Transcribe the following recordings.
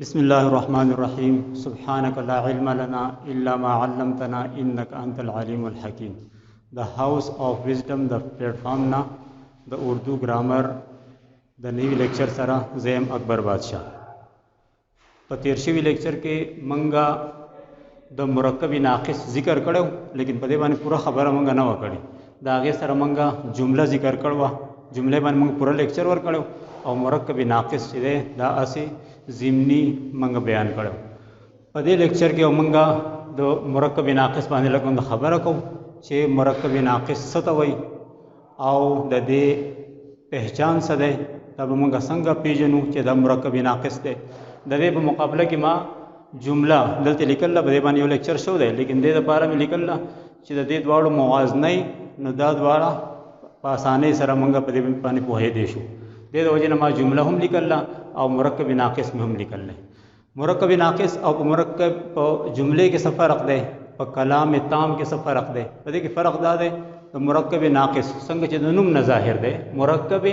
بسم الله الرحمن الرحیم سبحانك لا علم لنا الا ما علمتنا انك انت العلیم الحکیم. د هاؤس آف وزډم د پلیټفارم نه د اردو ګرامر د نوي لیکچر سره زیم اکبر بادشاہ. په تیر شوي لیکچر کې منګه د مرکب ناقص ذکر کړو، لیکن په دې باندې پوره خبره منګه نه وکړي. دا هغې سره منګه جمله ذکر کړو، جملې باندې منګه پوره لیکچر ورکړو، او مرکب ناقص چې دی دا اسې ضمني منګه بیان کړو. په دې لیکچر کې منګه د مرکب ناقص باندې لږ خبره کوو چې مرکب ناقص څه ته وایي او د دې پہچان څه دی. دا به منګه څنګه پیژنو چې دا مرکب ناقص دی. د دې په مقابله کې ما جمله دلته لیکله، په دې باندې یو لیکچر شو دی، لیکن دې دپاره مې لیکله چې د دې دواړو موازنه نو دا دواړه په اسانۍ سره منګه په دې باندې پوهېدی شو. دې د وجې نه ما جمله هم لیکله او مرکب ناقص مې هم لیکلی. مرکب ناقص او په مرکب په جملې کې څه فرق دی، په کلام تام کې څه فرق دی. په دې کې فرق دا دی د مرکب ناقص څنګه چې د نوم نه ظاهر دی. مرکب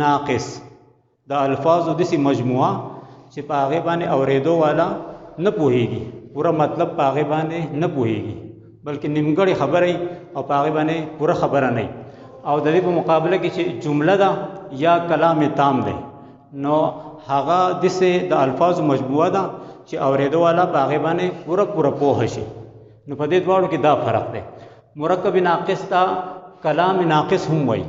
ناقص د الفاظو داسې مجموعه چې په هغې باندې اورېدو والا نه پوهېږي، پوره مطلب په هغې باندې نه پوهېږي، بلکې نیمګړې خبره وي او په هغې باندې پوره خبره نه وي. او د دې په مقابله کې چې جمله ده یا کلام تام دی، نو هغه داسې د الفاظو مجموعه ده چې اورېدو والا په هغې باندې پوره پوهه شي. نو په دې دواړو کې دا فرق دی. مرکب ناقص ته کلام ناقص هم وایي.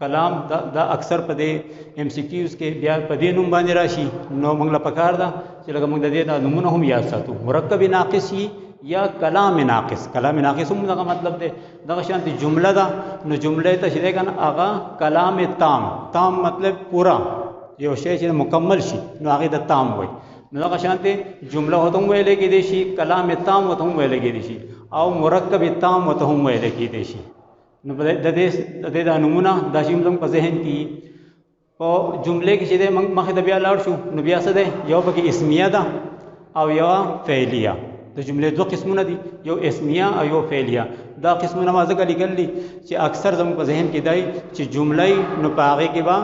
کلام دا اکثر په دې ایم سی کیوز کې بیا په دې نوم باندې راشي. نو موږ له پکار ده چې لکه موږ د دې دا نومونه هم یاد ساتو. مرکب ناقص یي یا کلام ناقص. کلام ناقص هم دغه مطلب دی. دغه شانتې جمله ده، نو جمله ته چې دی که نه هغه کلام تام. تام مطلب پوره یو شی چې مکمل شي نو هغې د تام وایي. نو دغه شانتې جمله ورته هم ویلی کېدی شي، کلام تام ورته هم ویلی کېدی شي، او مرکب تام ورته هم ویلی کېدی شي. نو د دې دا نومونه دا چې زموږ په ذهن کې په جملې کې چې دی مخې ته بیا لاړ شو، نو بیا څه دی، یو پکې اسمیه ده او یوه فعلیه. د جملې دوه قسمونه دي، یو اسمیه او یو فعلیه. دا قسمونه ما ځکه لیکلي چې اکثر زموږ په ذهن کې دی چې جمله نو په هغې کې به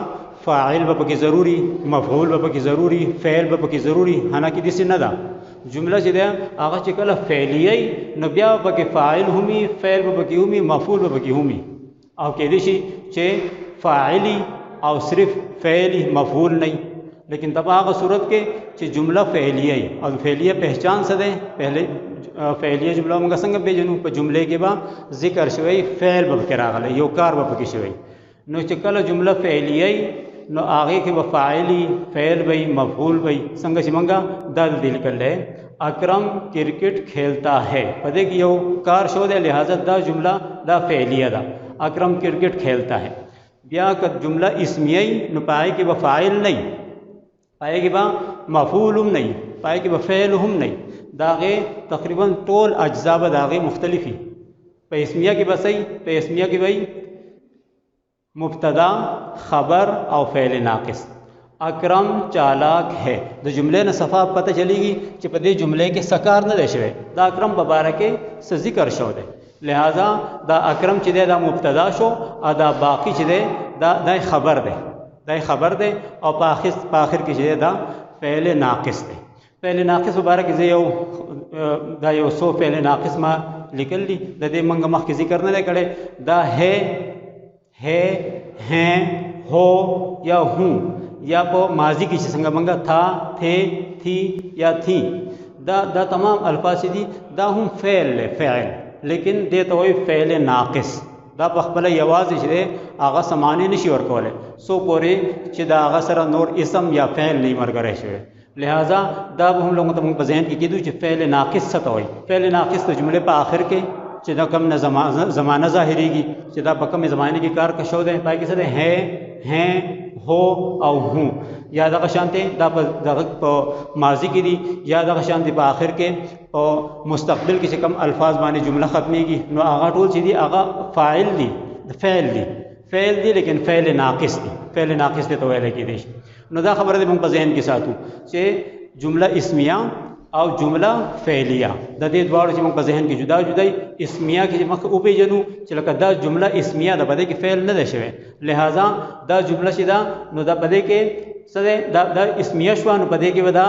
فاعل به پکې ضروري، مفعول به پکې ضروري، فعل به پکې ضروري. حالانکې داسې نه ده. جمله چې ده هغه چې کله فعلیه نو بیا به پکې فاعل هم وي، فعل به پکې هم وي، مفعول به پکې هم وي. او کېدای شي چې فاعلي او صرف فعلي مفعول نه وي. لیکن تب هغه صورت کې چې جمله فعلیه او فعلیه پہچان څه دی. پہلے فعلیه جمله موږ څنګه پیژنو؟ په جملې کې به ذکر شوی فعل به پکې راغلی، یو کار به پکې شوی. نو چې کله جمله فعلیه نو هغې کې به فاعلي، فعل به مفعول به. څنګه چې موږ دا دلته لیکلی اکرم کرکٹ کھیلتا ہے، په دې کې یو کار شو دی، لہٰذا دا جمله دا فعلیه ده، اکرم کرکٹ کھیلتا ہے. بیا که جمله اسمیه نو په هغې کې به فاعل نه وي، پای کې به مفعول هم نه وي، پای کې به فعل هم نه وي. د هغې تقریبا ټول اجزا به د هغې مختلفي. په اسمیه کې به صحیح، په اسمیه کې به مبتدا، خبر او فعل ناقص. اکرم چالاک ہے، د جملې نه صفا پته چلیږي چې په دې جملې کې څه کار نه دی شوی، دا اکرم په باره کې څه ذکر شو دی. لہذا دا اکرم چې دی دا مبتدا شو، او دا باقي چې دی دا خبر دی، دا خبر دی. او په آخر کې چې دا فعل ناقص دی. فعل ناقص مبارک زه دا یو څو فعل ناقص ما لیکل دي، د دې موږ مخکې ذکر نه دی کړی. دا ہے، ہیں، ہو یا ہوں، یا په ماضی کې چې څنګه موږ تھا، تھے، تھی یا تھیں، دا تمام الفاظ دي دا هم فعل دی، فعل. لیکن دې ته وایي فعل ناقص. دا په خپله یوازې چې دی هغه څه معنی نشي ورکولی څو پورې چې د هغه سره نور اسم یا فعل نه ملګری شوی. لہٰذا دا به هم لږ ته موږ په ذهن کې کېدو چې فعل ناقص څه ته وایي. فعل ناقص د جملې په آخر کې چې دا کم نه زمانه ظاهرېږي چې دا په کمې زمانې کې کار کشو دی. پای کې څه دی، ہیں، ہو او ہوں. یا دغه شانتې دا په ماضي کې دي، یا دغه شانتې په آخر کې په مستقبل کې چې کم الفاظ باندې جمله ختمېږي نو هغه ټول چې دي هغه فاعل دي، فعل دي، فعل دي، لیکن فعل ناقص دي. فعل ناقص دی ته ویلی کېدی شي. نو دا خبره دې موږ په ذهن کې ساتو چې جمله اسمیه او جمله فعلیه د دې دواړو چې موږ په ذهن کې جدا جدای. اسمیه کې چې مخکې وپېژنو چې لکه دا جمله اسمیه ده، په دې کې فعل نه دی شوی، لہٰذا دا جمله چې ده نو دا په دې کې څه دی، دا اسمیه شوه، نو په دې کې به دا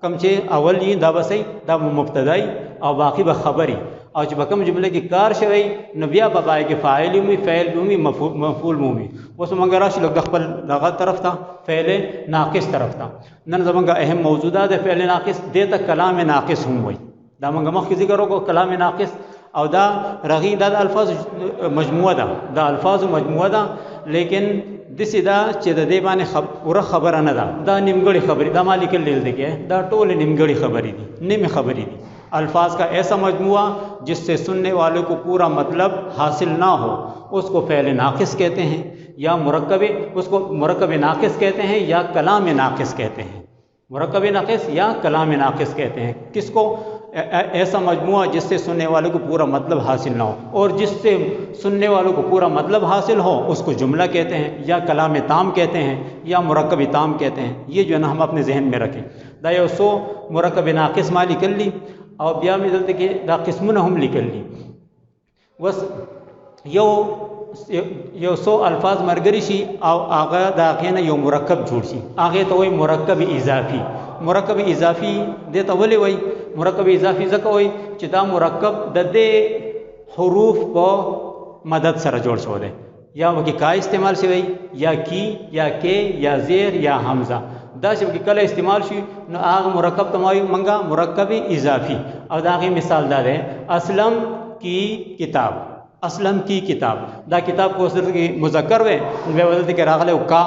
کم چې اول یې دا بسې دا مبتدای او باقی به خبري او چې په کوم جمله کې کار شوی نو بیا په پای کې فاعل وي فعل وي مفعول وي. اوس موږ راشي لږ خپل دغه طرف ته فعل ناقص طرف ته. نن زمونږ اهم موضوع ده د فعل ناقص، دې ته کلام ناقص هم وایي. دا موږ مخکې ذکر وکړو کلام ناقص او دا رغي دا د الفاظ مجموعه ده، دا الفاظ مجموعه ده، لیکن دسی دا چې د دې باندې پوره خبره نه ده، دا نیمګړې خبرې دا ما لیکل دی کې دا ټول نیمګړې خبرې دي، نیمه خبرې دي. الفاظ کا ایسا مجموعہ جس سے سننے والوں کو پورا مطلب حاصل نہ ہو اس کو فعل ناقص کہتے ہیں یا مرکب، اس کو مرکب ناقص کہتے ہیں یا کلام ناقص کہتے ہیں. مرکب ناقص یا کلام ناقص کہتے ہیں کس کو؟ ایسا مجموعہ جس سے سننے والوں کو پورا مطلب حاصل نہ ہو، اور جس سے سننے والوں کو پورا مطلب حاصل ہو اس کو جملہ کہتے ہیں یا کلام تام کہتے ہیں یا مرکب تام کہتے ہیں. یہ جو ہے نا ہم اپنے ذہن میں رکھیں. دا یو سو مرکب ناقص ما لیکل لی او بیا مې دلته کې دا قسمونه هم لیکل دي. وس یو سو الفاظ مرګري شي او هغه د هغې نه یو مرکب جوړ شي، هغې ته وایي مرکب اضافي. مرکب اضافي دې ته ولې وایي؟ مرکب اضافي ځکه وایي چې دا مرکب د دې حروف په مدد سره جوړ شوی دی، یا وکې کا استعمال شوی یا کی یا کې یا زیر یا حمزه، دا چې کله استعمال شي نو هغه مرکب ته وایو منګه مرکب اضافي. او دا هغې مثال دا دی اسلم کی کتاب، اسلم کی کتاب، دا کتاب کو اوس دلته کې مذکر وی نو بیا دلته کې راغلی کا،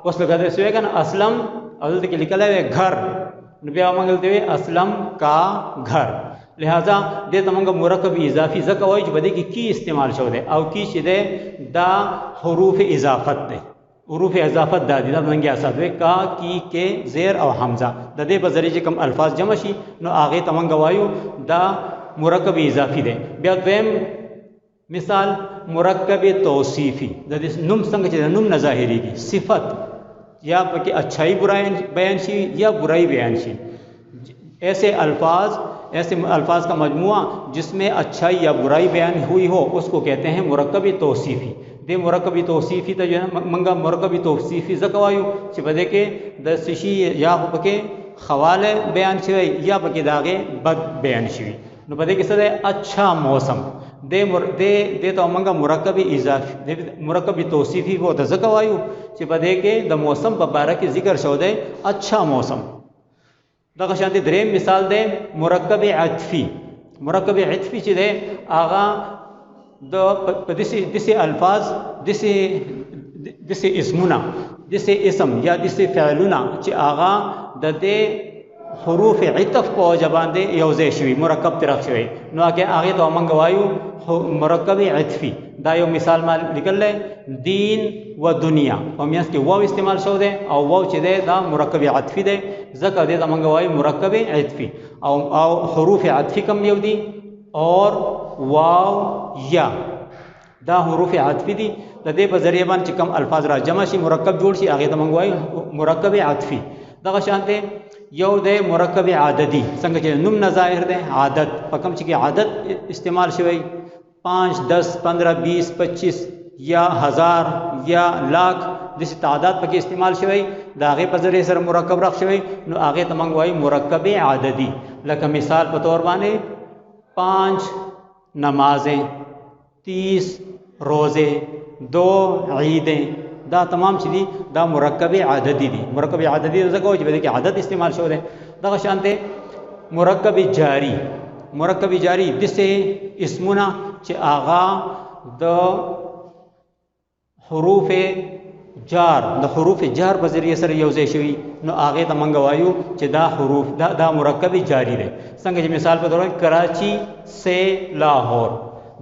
اوس لکه داسې وی که نه اسلم او دلته کې لیکلی وی گھر نو بیا موږ دلته وی اسلم کا گھر. لہذا دې ته موږ مرکب اضافي ځکه وایو چې په دې کې کی استعمال شوی دی او کی چې دی دا حروف اضافت دی. حروف اضافت دا دي دا منګي اساس وي کا کی کې زیر او حمزه د دې په ذریعه کوم الفاظ جمع شي نو هغه ته موږ وایو دا مرکب اضافي دی. بیا دویم مثال مرکب توصیفی، د دې نوم څنګه چې نوم نه ظاهريږي صفت یا پکې اچھائی برائی بیان شي یا برائی بیان شي. ایسے الفاظ کا مجموعہ جس میں اچھائی یا برائی بیان ہوئی ہو اس کو کہتے ہیں مرکب توصیفی. دې مرکب توصیفی ته جو منګه مرکب توصیفی ځکه وایو چې په دې کې د سشي یا پکې خواله بیان شوی یا پکې داغه بد بیان شوی. نو په دې کې څه دی؟ اچھا موسم. دې ته منګه مرکب اضافي مرکب توصیفی وو ته ځکه وایو چې په دې کې د موسم په باره کې ذکر شو دی اچھا موسم. دغه شانتي دریم مثال دی مرکب عطفی. مرکب عطفی چې دی هغه د دسې الفاظ دسې اسمونه دسې اسم یا دسې فعلونه چې هغه د دې حروف عطف په وجه باندې یو ځای شوي مرکب ترخ شوی نو هغې ته موږ وایو مرکب عطفي. دا یو مثال ما لیکلی دین و دنیا په میانځ کې واو استعمال شو دی او واو چې دی دا مرکب عطفي دی ځکه دې ته موږ وایو مرکب عطفي. او حروف عطفي کم یو دي اور واو یا دا حروف عطفی دي. د دې په ذریعه باندې چې کوم الفاظ را جمع شي مرکب جوړ شي هغې ته موږ وایو مرکب عطفي. دغه شانتې یو دی مرکب عددي، څنګه چې نوم نه ظاهر دی عادت په کوم چې کې عادت استعمال شوی 5 10 15 20 25 یا 1000 یا لاکھ داسې تعداد پکې استعمال شوی د هغې په ذریعه سره مرکب راغ شوی نو هغې ته موږ وایو مرکب عددي. لکه مثال په طور باندې 5 نمازیں 30 روزے 2 عیدیں دا تمام چې دي دا مرکب عددي دي. مرکب عددي ځکه وایي چې په دې کې عدد استعمال شوی دی. دغه شانتې مرکب جاری. مرکب جاری دسې اسمونه چې هغه د حروف جار د حروف جار په ذریعه سره یو ځای شوي نو هغې ته موږ وایو چې دا حروف دا مرکب جاری دی. څنګه چې مثال په طور کراچی سے لاہور،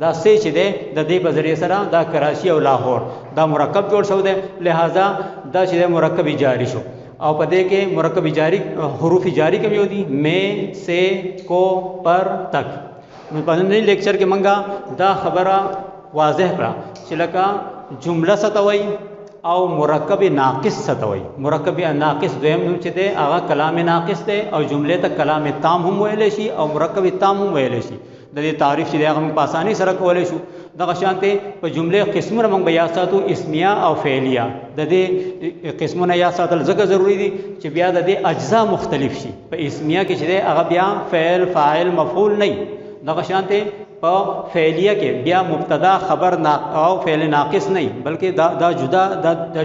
دا سے چې دی د دې په ذریعه سره دا کراچی او لاہور دا مرکب جوړ شو دی. لہذا دا چې دی مرکب جاری شو. او په دې کې مرکب جاری حروف جاری کوم یو دي میں سے کو پر تک. په نن لیکچر کې موږ دا خبره واضح کړه چې لکه جمله څه ته وایي او مرکب ناقص څه ته وایي. مرکب ناقص دویم نوم چې دی هغه کلام ناقص دی او جملې ته کلام تام هم ویلی شي او مرکب تام هم ویلی شي. د دې تعریف چې هغه موږ په اسانۍ سره کولی شو. دغه شانته په جملې قسمونه موږ به یاد ساتو، اسمیه او فعلیه. د دې قسمونه یاد ساتل ځکه ضروری دي چې بیا د دې اجزا مختلف شي. په اسمیه کې چې دی هغه بیا فعل فاعل مفعول نه وي. دغه شانته په فعلیه کې بیا مبتدا خبر او فعل ناقص نه وي، بلکې دا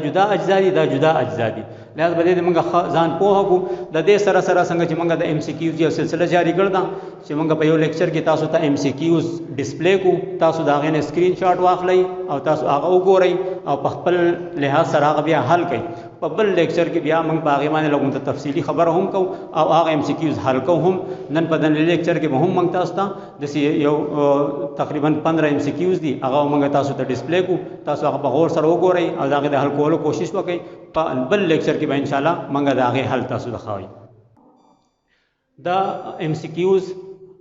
جدا اجزا دي، دا جدا اجزا دي. لہذا به دې موږ ځان پوهه کو. د دې سره سره څنګه چې موږ د ایم سی کیوز یو سلسله جاری کړل ده چې موږ په یو لیکچر کې تاسو ته ایم سی کیوز ډسپلی کو، تاسو د هغې نه سکرین شاټ واخلئ او تاسو هغه وګورئ او په خپل لحاظ سره هغه بیا حل کړئ. په بل لیکچر کې بیا موږ په هغې باندې لږ ته تفصیلي خبره هم کوو او هغه ایم سی کیوز حل کوو هم. نن په دننه لیکچر کې به هم موږ تاسو ته داسې یو تقریبا 15 ایم سی کیوز دي، هغه موږ تاسو ته ډسپلی کو. تاسو هغه په غور سره وګورئ او د هغې د حل کولو کوشش وکړئ. په بل لیکچر کې به انشاءالله موږ د هغې حل تاسو ته ښایو. دا ایم سی کیوز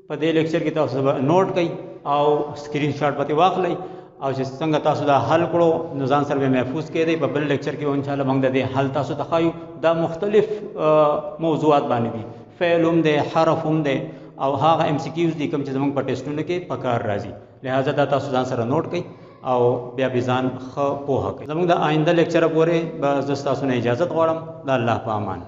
په دې لیکچر کې تاسو به نوٹ کړئ او سکرین شاټ به ترې واخلئ او چې څنګه تاسو دا حل کړو نو ځان سره به محفوظ کړئ. په بل لیکچر کې انشاءالله موږ د دې حل تاسو ته ښایو. دا مختلف موضوعات باندې دي، فعل هم دی، حرف هم دی او هغه ایم سی کیوز دي کوم چې زموږ په ټیسټونو کې په کار راځي. لہٰذا دا تاسو ځان سره نوٹ کړئ او بیا به ځان ښه پوهه کړئ. زموږ د آینده لیکچره پورې به زه ستاسو نه اجازت غواړم. د الله په امان.